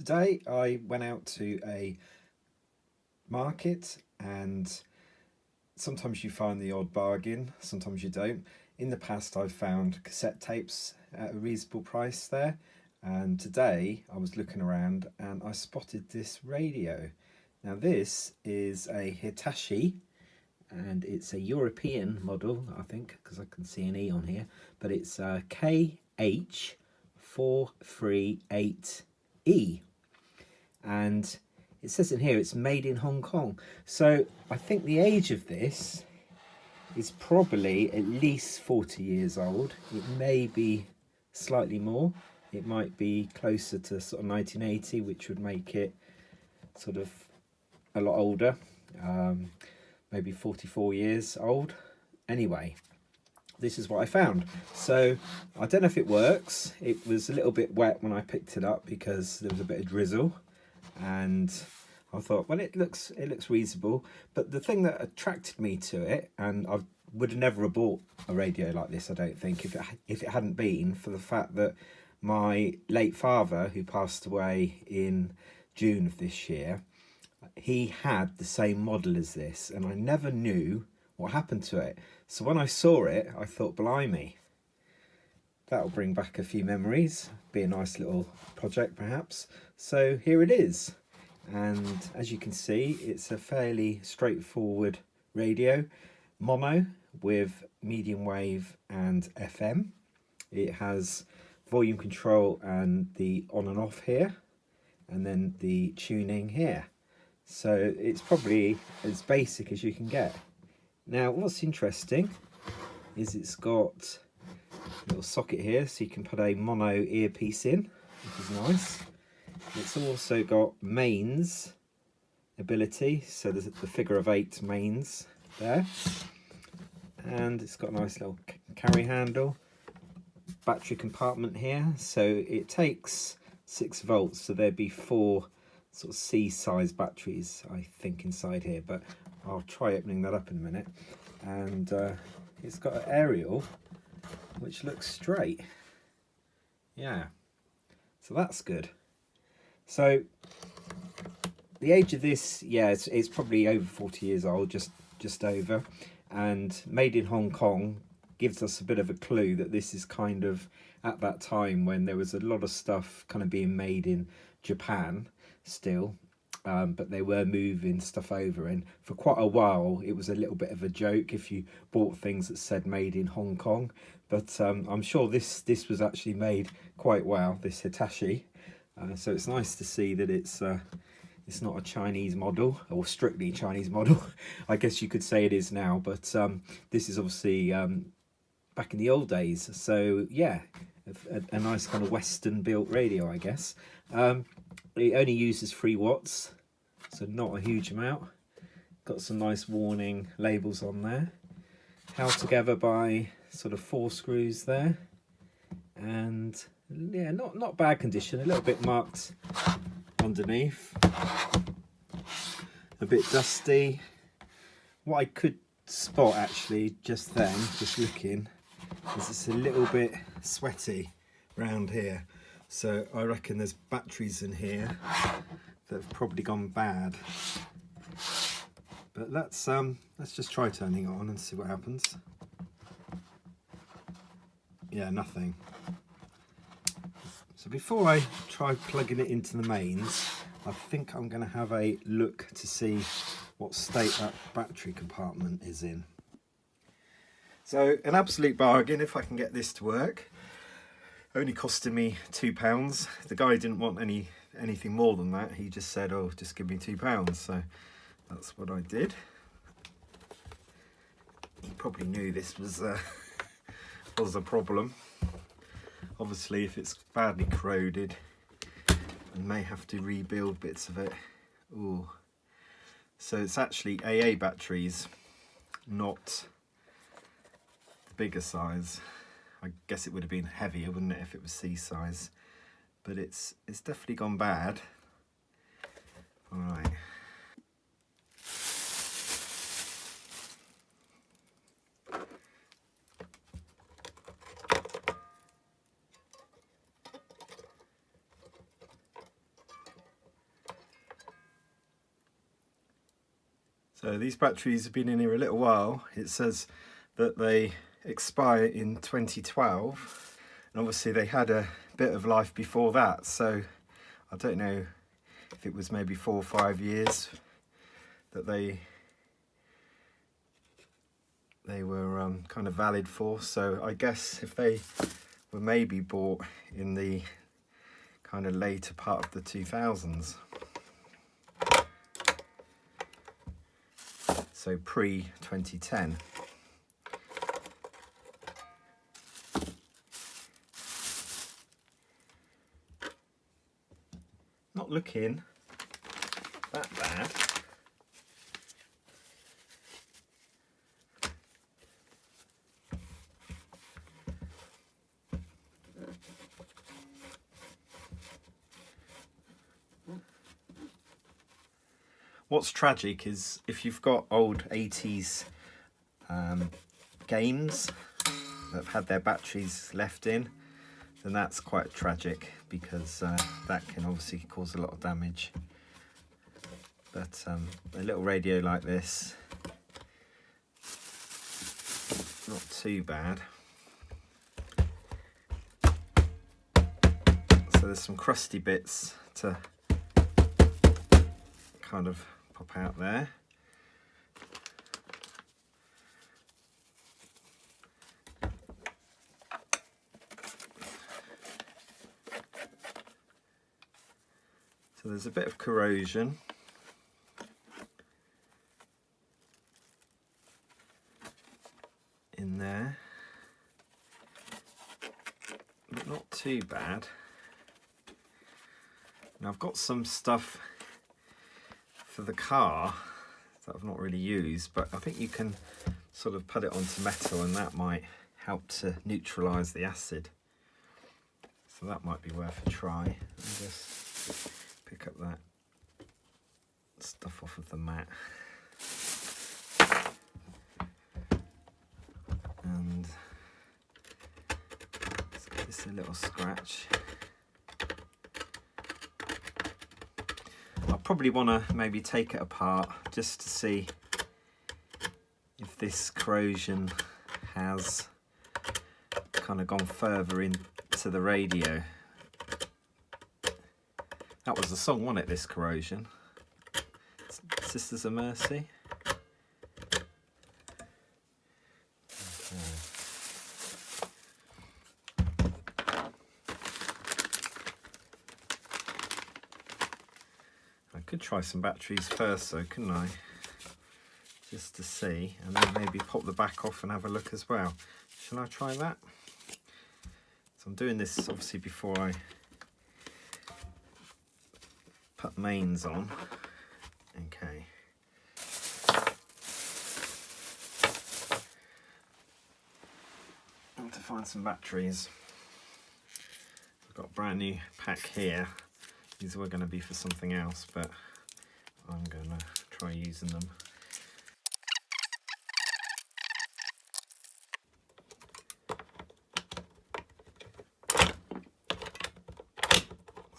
Today I went out to a market, and sometimes you find the odd bargain, sometimes you don't. In the past I've found cassette tapes at a reasonable price there, and today I was looking around and I spotted this radio. Now this is a Hitachi, and it's a European model, I think, because I can see an E on here, but it's a KH-438E, and it says in here it's made in Hong Kong. So I think the age of this is probably at least 40 years old. It may be slightly more. It might be closer to sort of 1980, which would make it sort of a lot older, maybe 44 years old. Anyway, this is what I found. So I don't know if it works. It was a little bit wet when I picked it up because there was a bit of drizzle, and I thought, well, it looks reasonable. But the thing that attracted me to it, and I would have never have bought a radio like this, I don't think, if it hadn't been for the fact that my late father, who passed away in June of this year, he had the same model as this, and I never knew what happened to it. So when I saw it, I thought, blimey, that'll bring back a few memories, be a nice little project perhaps. So here it is, and as you can see, it's a fairly straightforward radio, mono with medium wave and FM. It has volume control and the on and off here, and then the tuning here. So it's probably as basic as you can get. Now what's interesting is it's got a little socket here, so you can put a mono earpiece in, which is nice. It's also got mains ability, so there's the figure of 8 mains there, and it's got a nice little carry handle, battery compartment here, so it takes 6 volts, so there'd be 4 sort of C-size batteries, I think, inside here, but I'll try opening that up in a minute. And it's got an aerial which looks straight. Yeah, so that's good. So the age of this, yeah, it's probably over 40 years old, just over, and made in Hong Kong gives us a bit of a clue that this is kind of at that time when there was a lot of stuff kind of being made in Japan still, but they were moving stuff over, and for quite a while it was a little bit of a joke if you bought things that said made in Hong Kong, but I'm sure this was actually made quite well, this Hitachi. So it's nice to see that it's not a Chinese model, or strictly Chinese model. I guess you could say it is now, but this is obviously back in the old days. So yeah, a nice kind of Western built radio, I guess. It only uses 3 watts, so not a huge amount. Got some nice warning labels on there. Held together by sort of 4 screws there, and yeah, not bad condition. A little bit marked underneath, a bit dusty. What I could spot actually just then, just looking, is it's a little bit sweaty round here. So I reckon there's batteries in here that have probably gone bad. But let's just try turning it on and see what happens. Yeah, nothing. So before I try plugging it into the mains, I think I'm going to have a look to see what state that battery compartment is in. So an absolute bargain if I can get this to work. Only costing me £2. The guy didn't want anything more than that. He just said, oh, just give me £2. So that's what I did. He probably knew this was a problem. Obviously, if it's badly corroded, I may have to rebuild bits of it. Ooh. So it's actually AA batteries, not the bigger size. I guess it would have been heavier, wouldn't it, if it was C size? But it's definitely gone bad. All right. So these batteries have been in here a little while. It says that they expire in 2012, and obviously they had a bit of life before that, so I don't know if it was maybe 4 or 5 years that they were kind of valid for. So I guess if they were maybe bought in the kind of later part of the 2000s, so pre-2010. Not looking that bad. What's tragic is if you've got old 80s games that have had their batteries left in, then that's quite tragic, because that can obviously cause a lot of damage. But a little radio like this, not too bad. So there's some crusty bits to kind of pop out there. So there's a bit of corrosion. In there, but not too bad. Now I've got some stuff for the car that I've not really used, but I think you can sort of put it onto metal and that might help to neutralise the acid. So that might be worth a try. Let me just pick up that stuff off of the mat. And let's give this a little scratch. I'll probably want to maybe take it apart just to see if this corrosion has kind of gone further into the radio. That was the song, wasn't it, this corrosion? Sisters of Mercy. Could try some batteries first though, couldn't I? Just to see, and then maybe pop the back off and have a look as well. Shall I try that? So I'm doing this obviously before I put mains on. Okay. I want to find some batteries. I've got a brand new pack here. These were going to be for something else, but I'm going to try using them.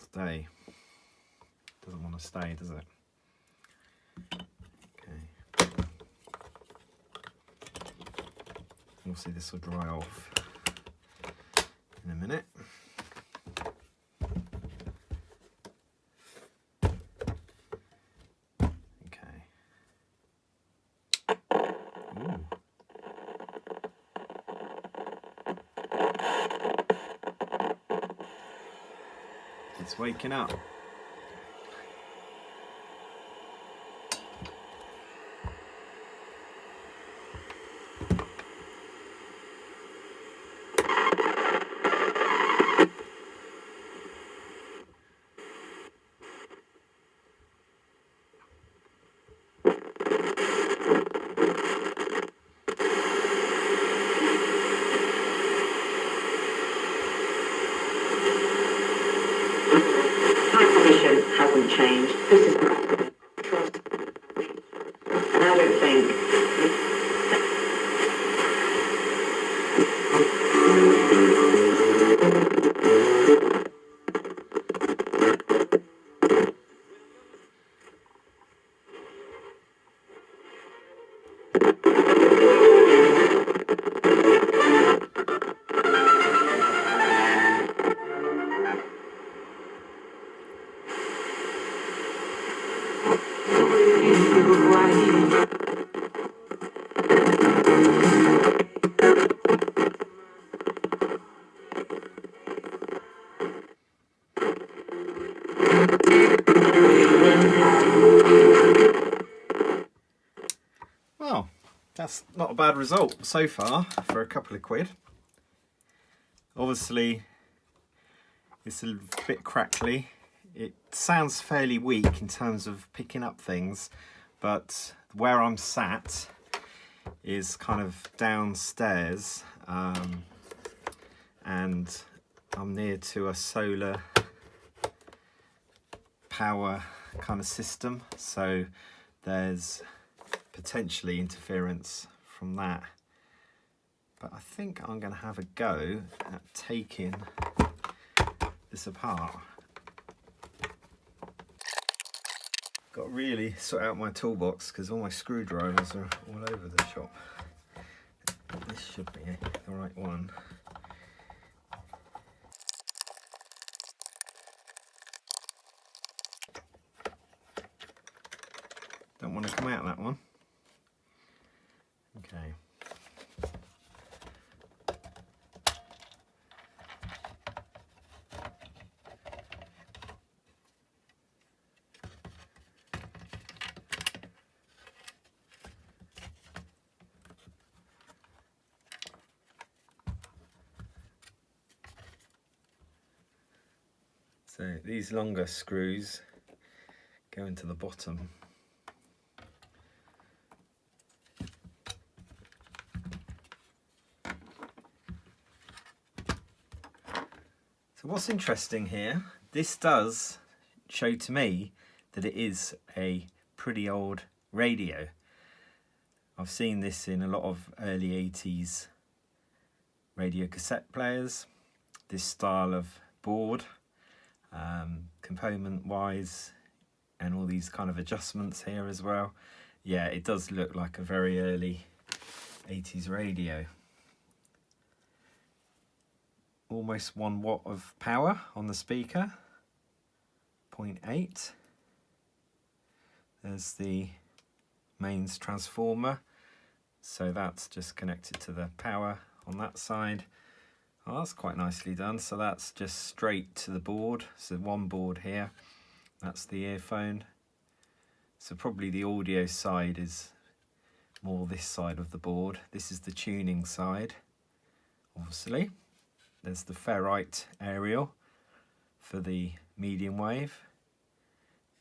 Stay. Doesn't want to stay, does it? Okay. Obviously this will dry off in a minute. It's waking up. Hasn't changed. This is trust, and I don't think. Well, that's not a bad result so far for a couple of quid. Obviously, it's a bit crackly. It sounds fairly weak in terms of picking up things, but where I'm sat is kind of downstairs, and I'm near to a solar power kind of system, so there's potentially interference from that. But I think I'm going to have a go at taking this apart. Got to really sort out my toolbox because all my screwdrivers are all over the shop. This should be the right one. Don't want to come out that one. Okay. So these longer screws go into the bottom. So what's interesting here, this does show to me that it is a pretty old radio. I've seen this in a lot of early 80s radio cassette players, this style of board, component wise, and all these kind of adjustments here as well. Yeah, it does look like a very early 80s radio. Almost 1 watt of power on the speaker, 0.8. There's the mains transformer, so that's just connected to the power on that side. Oh, that's quite nicely done. So that's just straight to the board. So one board here, that's the earphone. So probably the audio side is more this side of the board. This is the tuning side, obviously. There's the ferrite aerial for the medium wave.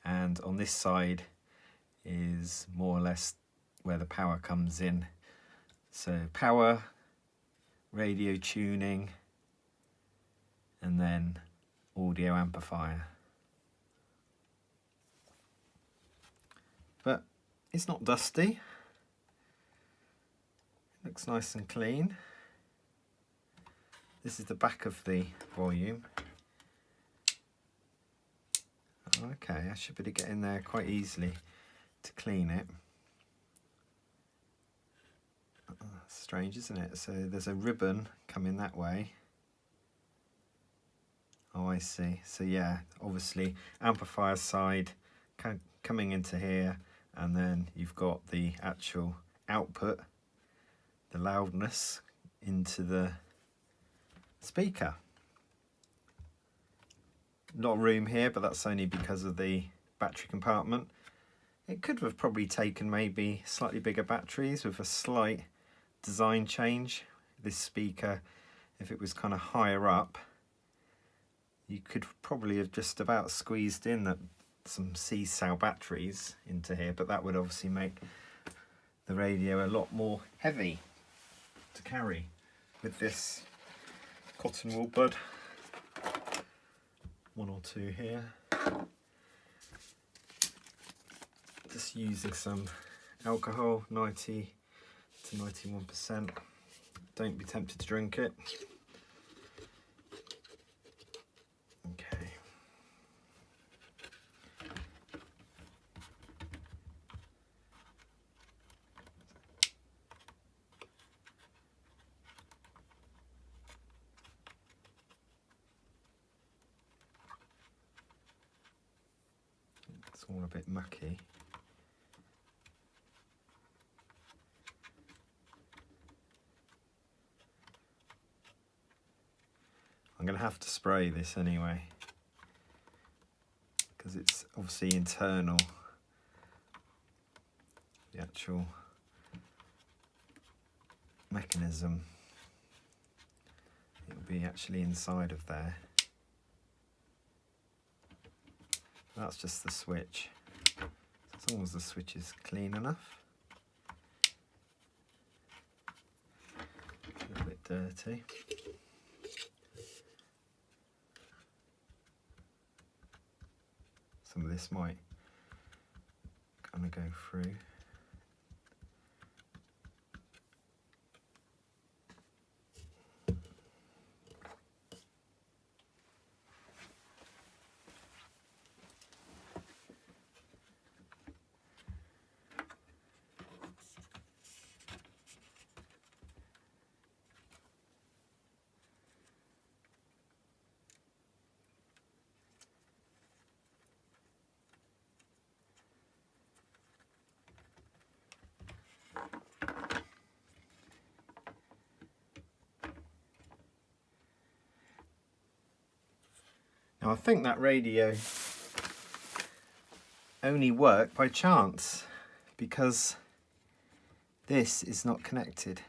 And on this side is more or less where the power comes in. So power, radio tuning, and then audio amplifier. But it's not dusty. It looks nice and clean. This is the back of the volume. Okay, I should be able to get in there quite easily to clean it. Strange, isn't it? So there's a ribbon coming that way. Oh, I see. So yeah, obviously amplifier side coming into here, and then you've got the actual output, the loudness, into the speaker. Not room here, but that's only because of the battery compartment. It could have probably taken maybe slightly bigger batteries with a slight design change. This speaker, if it was kind of higher up, you could probably have just about squeezed in some C-cell batteries into here, but that would obviously make the radio a lot more heavy to carry with this cotton wool bud. 1 or 2 here. Just using some alcohol, 90 to 91%. Don't be tempted to drink it. Okay. It's all a bit mucky. I'm going to have to spray this anyway, because it's obviously internal, the actual mechanism. It'll be actually inside of there. That's just the switch. As long as the switch is clean enough. A little bit dirty. Some of this might kind of go through. Now I think that radio only worked by chance, because this is not connected.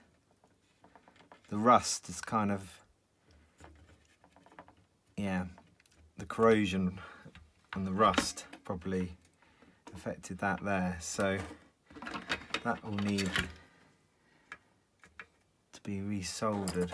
The rust is kind of, yeah, the corrosion and the rust probably affected that there, so that will need to be resoldered.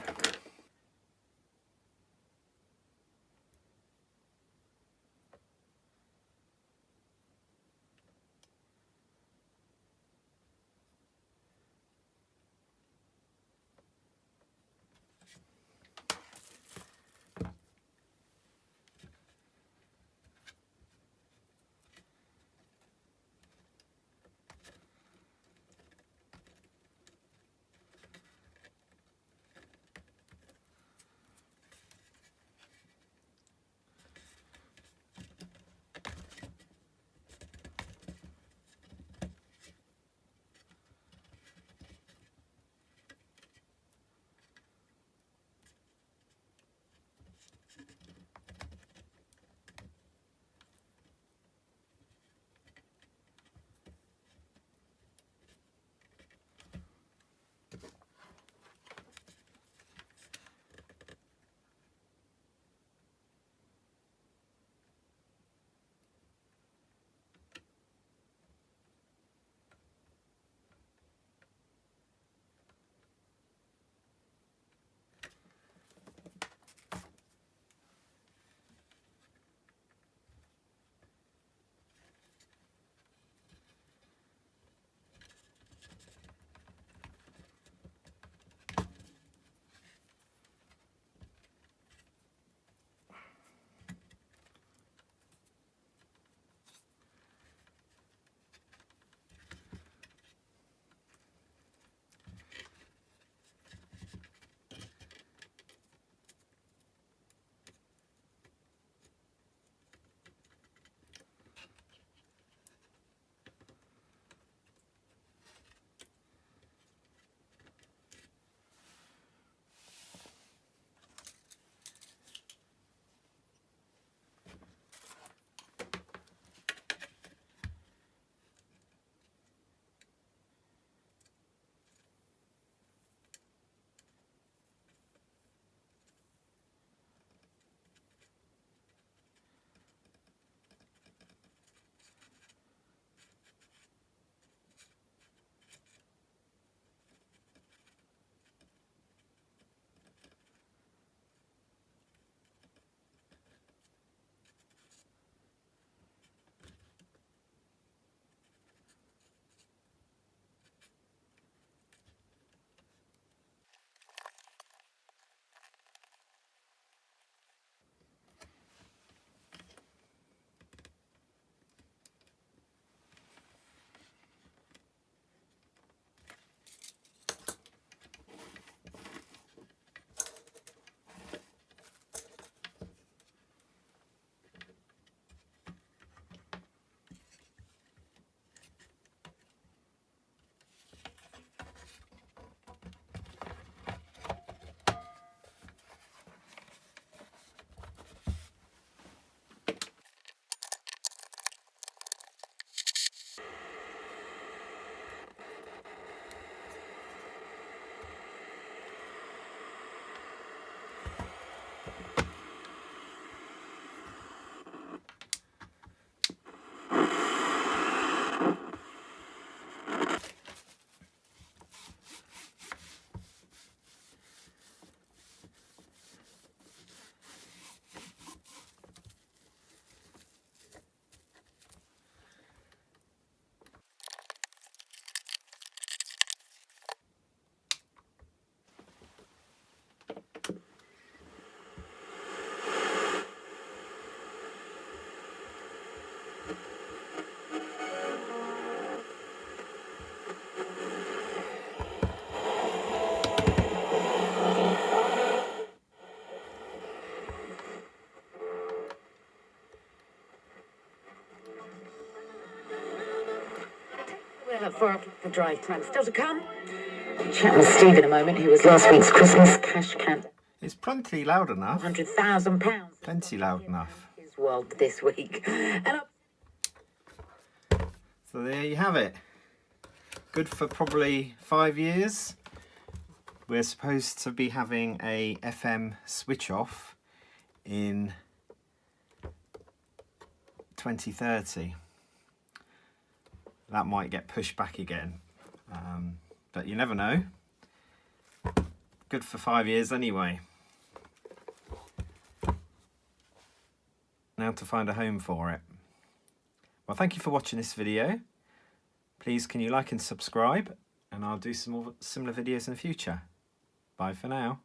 Well, for the drive time still to come. I'll chat with Steve in a moment. He was last week's Christmas cash can. It's plenty loud enough. £100,000. Plenty loud enough. His world this week. And So there you have it. Good for probably 5 years. We're supposed to be having a FM switch off in 2030. That might get pushed back again, but you never know. Good for 5 years anyway. Now to find a home for it. Well, thank you for watching this video. Please can you like and subscribe, and I'll do some more similar videos in the future. Bye for now.